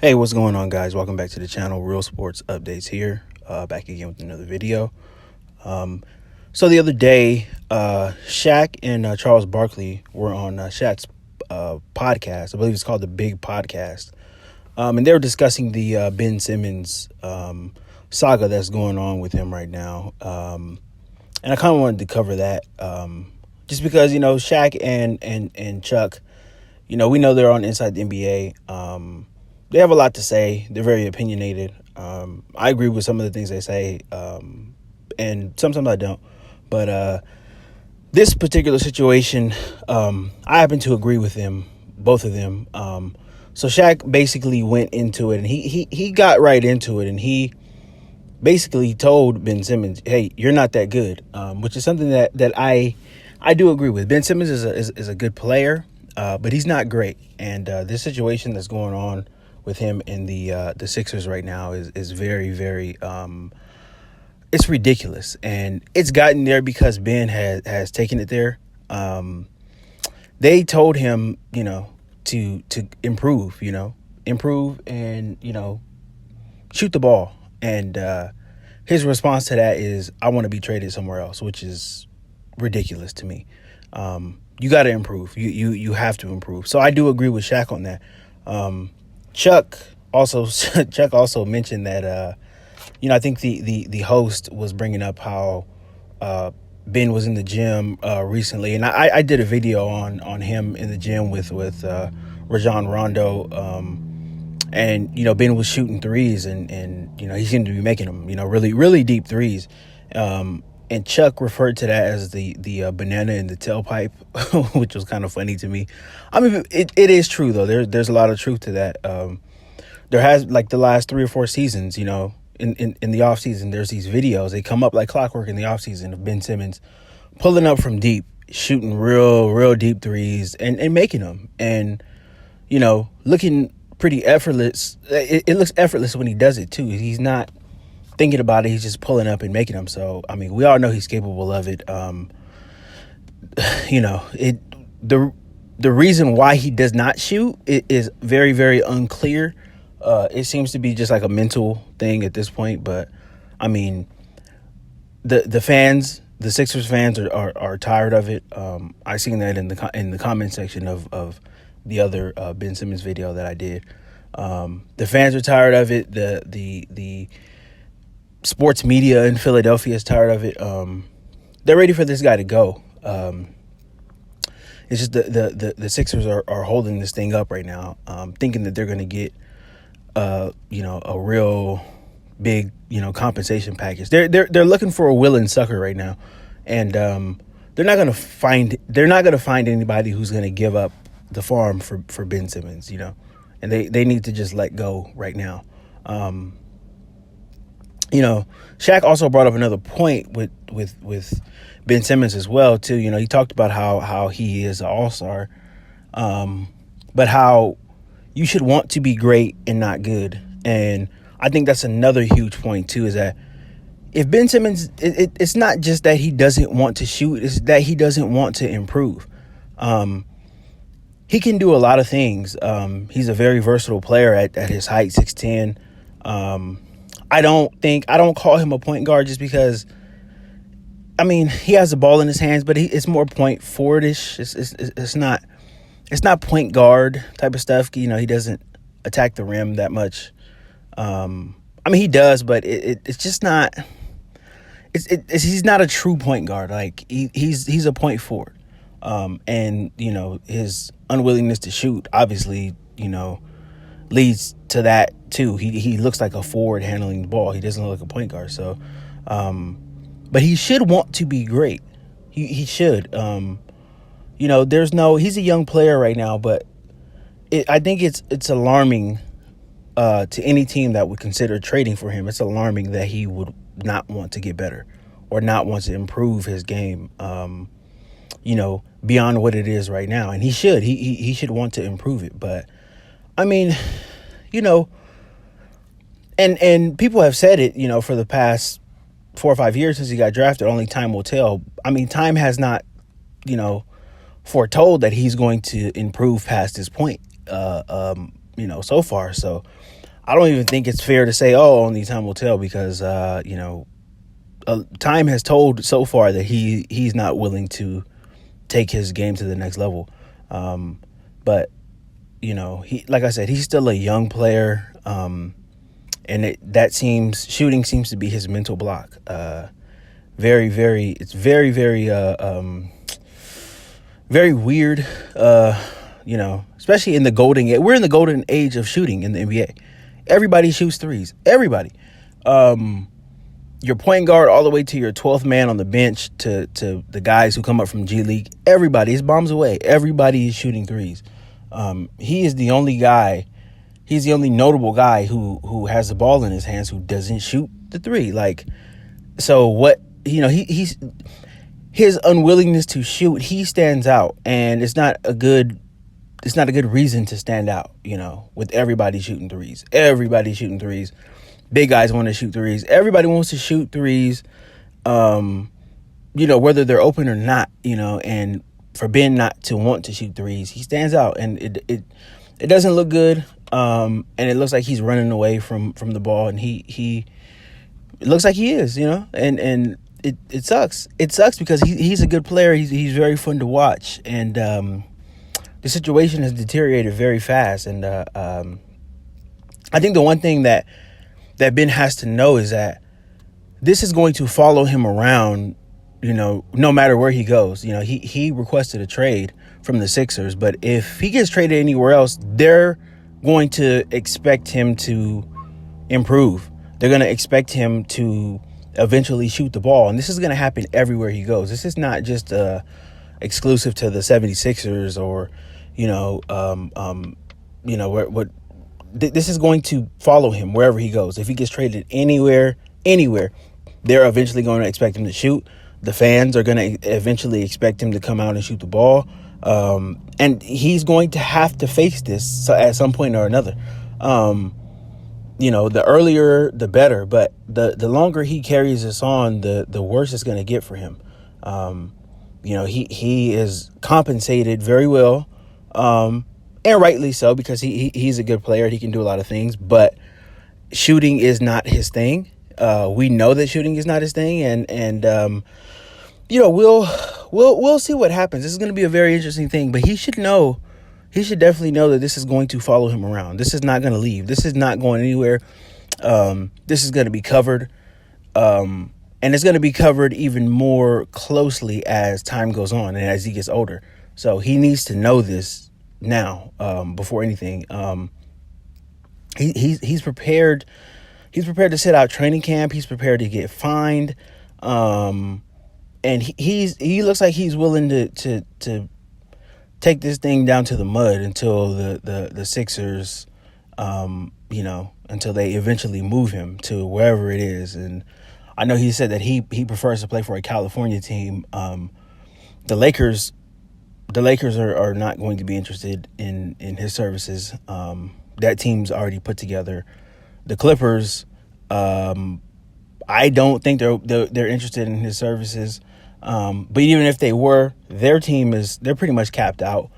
Hey, what's going on, guys? Welcome back to the channel. Real Sports Updates here. Back again with another video. So the other day, Shaq and Charles Barkley were on Shaq's podcast. I believe it's called the Big Podcast. And they were discussing the Ben Simmons saga that's going on with him right now. And I kind of wanted to cover that just because, Shaq and Chuck, we know they're on Inside the NBA. They have a lot to say. They're very opinionated. I agree with some of the things they say, and sometimes I don't. But this particular situation, I happen to agree with them, both of them. So Shaq basically went into it, and he got right into it, and he basically told Ben Simmons, "Hey, you're not that good," which is something that I do agree with. Ben Simmons is a good player, but he's not great, and this situation that's going on with him in the Sixers right now is very, very it's ridiculous, and it's gotten there because Ben has taken it there. They told him, to improve, and shoot the ball, and his response to that is, "I want to be traded somewhere else," which is ridiculous to me. You got to improve. You have to improve. So I do agree with Shaq on that. Chuck also mentioned that I think the host was bringing up how Ben was in the gym recently, and I did a video on him in the gym with Rajon Rondo, and Ben was shooting threes, and he seemed to be making them really, really deep threes, and Chuck referred to that as the banana in the tailpipe, which was kind of funny to me. I mean, it is true, though. There's a lot of truth to that. There has, like, the last 3 or 4 seasons, in the off season, there's these videos. They come up like clockwork in the off season of Ben Simmons pulling up from deep, shooting real deep threes, and making them, and looking pretty effortless. It looks effortless when he does it too. He's not thinking about it. He's just pulling up and making them. So, I mean, we all know he's capable of it. The reason why he does not shoot is very, very unclear. It seems to be just like a mental thing at this point. But, I mean, the fans, the Sixers fans are tired of it. I seen that in the comment section of the other Ben Simmons video that I did. The fans are tired of it. The sports media in Philadelphia is tired of it. They're ready for this guy to go. It's just the Sixers are holding this thing up right now, thinking that they're going to get a real big compensation package. They're looking for a willing sucker right now, and they're not going to find anybody who's going to give up the farm for Ben Simmons, and they need to just let go right now. Shaq also brought up another point with Ben Simmons as well too. He talked about how he is an all-star, but how you should want to be great and not good. And I think that's another huge point too, is that if Ben Simmons, it's not just that he doesn't want to shoot, it's that he doesn't want to improve. He can do a lot of things. He's a very versatile player at his height, 6'10". I don't call him a point guard just because, I mean, he has the ball in his hands, but it's more point forward-ish. It's not point guard type of stuff. He doesn't attack the rim that much. I mean, he does, but it's just not. He's not a true point guard. Like he's a point forward. And his unwillingness to shoot obviously leads to that too. He looks like a forward handling the ball. He doesn't look like a point guard. So, but he should want to be great. He should. He's a young player right now, but I think it's alarming to any team that would consider trading for him. It's alarming that he would not want to get better or not want to improve his game, beyond what it is right now. And he should. He should want to improve it. But, I mean, and people have said it, for the past 4 or 5 years since he got drafted. Only time will tell. I mean, time has not, foretold that he's going to improve past this point. so far. So I don't even think it's fair to say, oh, only time will tell, because time has told so far that he's not willing to take his game to the next level. But he, like I said, he's still a young player, and shooting seems to be his mental block. Very, very, it's very, very, very weird. Especially in the golden age. We're in the golden age of shooting in the NBA. Everybody shoots threes. Everybody. Your point guard all the way to your 12th man on the bench to the guys who come up from G League. Everybody is bombs away. Everybody is shooting threes. He is the only guy. He's the only notable guy who has the ball in his hands who doesn't shoot the three. So what, he's his unwillingness to shoot, he stands out, and it's not a good reason to stand out, with everybody shooting threes. Everybody shooting threes. Big guys want to shoot threes. Everybody wants to shoot threes, whether they're open or not, and for Ben not to want to shoot threes, he stands out, and it doesn't look good. And it looks like he's running away from the ball, and it looks like he is, and it sucks. It sucks because he's a good player. He's very fun to watch, and the situation has deteriorated very fast. And I think the one thing that Ben has to know is that this is going to follow him around, no matter where he goes. He requested a trade from the Sixers, but if he gets traded anywhere else, they're going to expect him to improve. They're going to expect him to eventually shoot the ball, and this is going to happen everywhere he goes. This is not just exclusive to the 76ers or this is going to follow him wherever he goes. If he gets traded anywhere, they're eventually going to expect him to shoot. The fans are going to eventually expect him to come out and shoot the ball. And he's going to have to face this at some point or another. The earlier, the better. But the longer he carries this on, the worse it's going to get for him. He is compensated very well. And rightly so, because he's a good player. He can do a lot of things, but shooting is not his thing. We know that shooting is not his thing, and we'll see what happens. This is going to be a very interesting thing, but he should definitely know that this is going to follow him around. This is not going to leave. This is not going anywhere. This is going to be covered, and it's going to be covered even more closely as time goes on and as he gets older. So he needs to know this now, before anything. He's prepared. He's prepared to sit out training camp. He's prepared to get fined. And he looks like he's willing to take this thing down to the mud until the Sixers, until they eventually move him to wherever it is. And I know he said that he prefers to play for a California team. The Lakers are not going to be interested in his services. That team's already put together. The Clippers, I don't think they're interested in his services. But even if they were, they're pretty much capped out.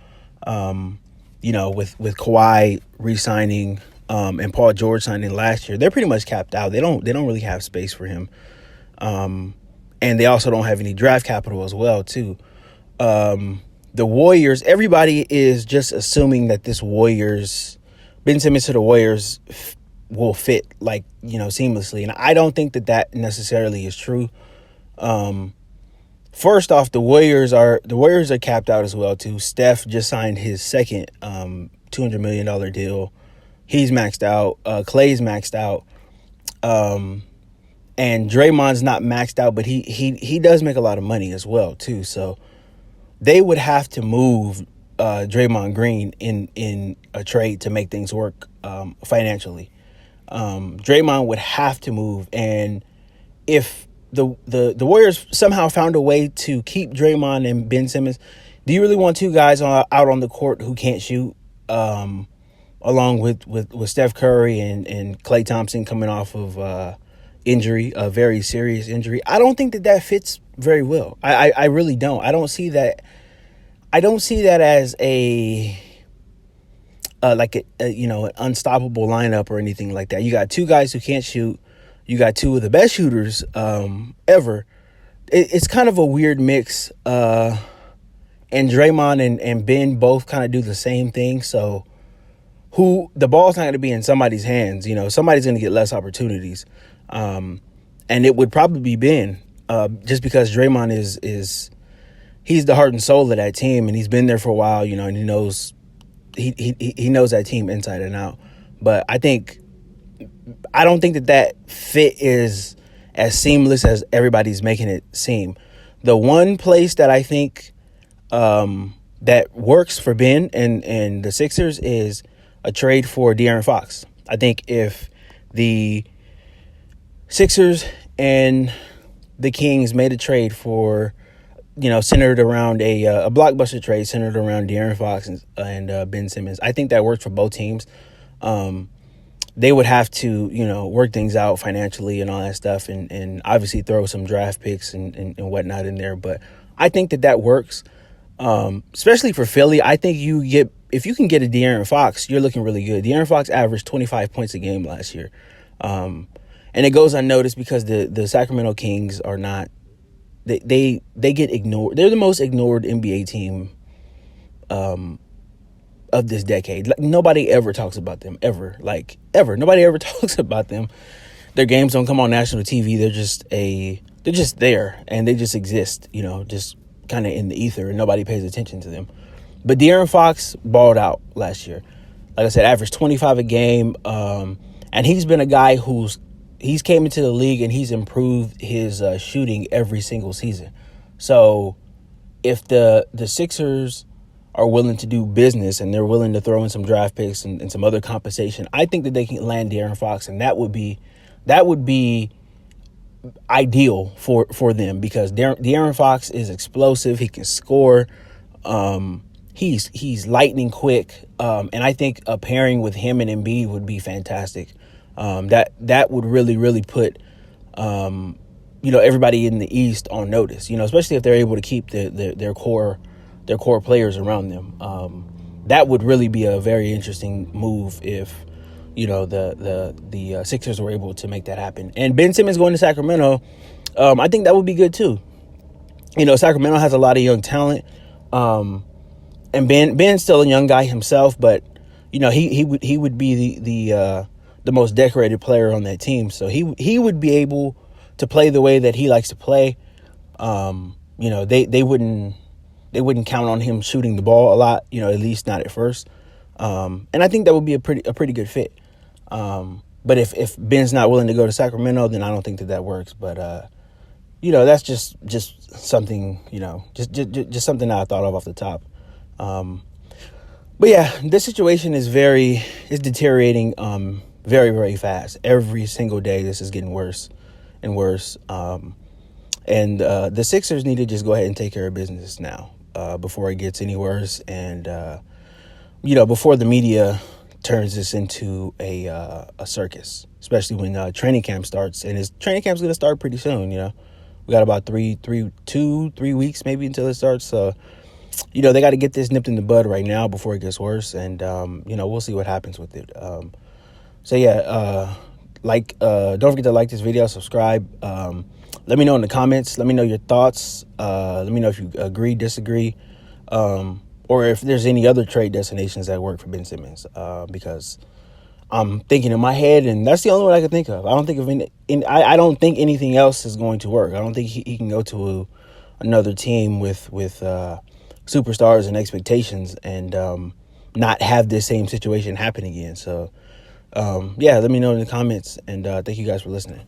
With Kawhi re-signing, and Paul George signing last year, they're pretty much capped out. They don't really have space for him. And they also don't have any draft capital as well, too. The Warriors, everybody is just assuming that Ben Simmons to the Warriors will fit seamlessly. And I don't think that necessarily is true. First off, the Warriors are capped out as well too. Steph just signed his second $200 million deal. He's maxed out. Klay's maxed out. And Draymond's not maxed out, but he does make a lot of money as well too. So they would have to move Draymond Green in a trade to make things work financially. Draymond would have to move, and if the Warriors somehow found a way to keep Draymond and Ben Simmons, do you really want two guys out on the court who can't shoot, along with Steph Curry and Klay Thompson coming off of injury, a very serious injury? I don't think that fits very well. I really don't. I don't see that as an unstoppable lineup or anything like that. You got two guys who can't shoot. You got two of the best shooters ever. It's kind of a weird mix. And Draymond and Ben both kind of do the same thing. So the ball's not going to be in somebody's hands. Somebody's going to get less opportunities. And it would probably be Ben, just because Draymond he's the heart and soul of that team, and he's been there for a while, and he knows that team inside and out. But I don't think that fit is as seamless as everybody's making it seem. The one place that I think that works for Ben and the Sixers is a trade for De'Aaron Fox. I think if the Sixers and the Kings made a trade for, centered around a blockbuster trade centered around De'Aaron Fox and Ben Simmons, I think that works for both teams. They would have to, work things out financially and all that stuff, and obviously throw some draft picks and whatnot in there. But I think that works, especially for Philly. I think if you can get a De'Aaron Fox, you're looking really good. De'Aaron Fox averaged 25 points a game last year. And it goes unnoticed because the Sacramento Kings are not, they get ignored. They're the most ignored NBA team of this decade. Like, nobody ever talks about them, ever. Like, ever. Nobody ever talks about them. Their games don't come on national TV. They're just there, and they just exist, just kind of in the ether, and nobody pays attention to them. But De'Aaron Fox balled out last year. Like I said, averaged 25 a game, and he's been a guy he's came into the league and he's improved his shooting every single season. So if the Sixers are willing to do business and they're willing to throw in some draft picks and some other compensation, I think that they can land De'Aaron Fox, and that would be ideal for them, because De'Aaron Fox is explosive. He can score. He's lightning quick, and I think a pairing with him and Embiid would be fantastic. That would really put everybody in the East on notice. Especially if they're able to keep their core players around them. That would really be a very interesting move if the Sixers were able to make that happen. And Ben Simmons going to Sacramento, I think that would be good too. Sacramento has a lot of young talent, and Ben's still a young guy himself, but he would be the most decorated player on that team, so he would be able to play the way that he likes to play. They wouldn't count on him shooting the ball a lot, at least not at first. And I think that would be a pretty good fit. But if Ben's not willing to go to Sacramento, then I don't think that works. But that's just something, just something that I thought of off the top. But yeah, this situation is deteriorating very, very fast. Every single day, this is getting worse and worse. And the Sixers need to just go ahead and take care of business now, before it gets any worse, and before the media turns this into a circus, especially when training camp starts. And training camp's going to start pretty soon. We got about 3 weeks maybe until it starts. So they got to get this nipped in the bud right now before it gets worse, and we'll see what happens with it. So yeah, don't forget to like this video, subscribe. Let me know in the comments. Let me know your thoughts. Let me know if you agree, disagree, or if there's any other trade destinations that work for Ben Simmons. Because I'm thinking in my head, and that's the only one I can think of. I don't think of I don't think anything else is going to work. I don't think he can go to another team with superstars and expectations and not have this same situation happen again. So yeah, let me know in the comments, and thank you guys for listening.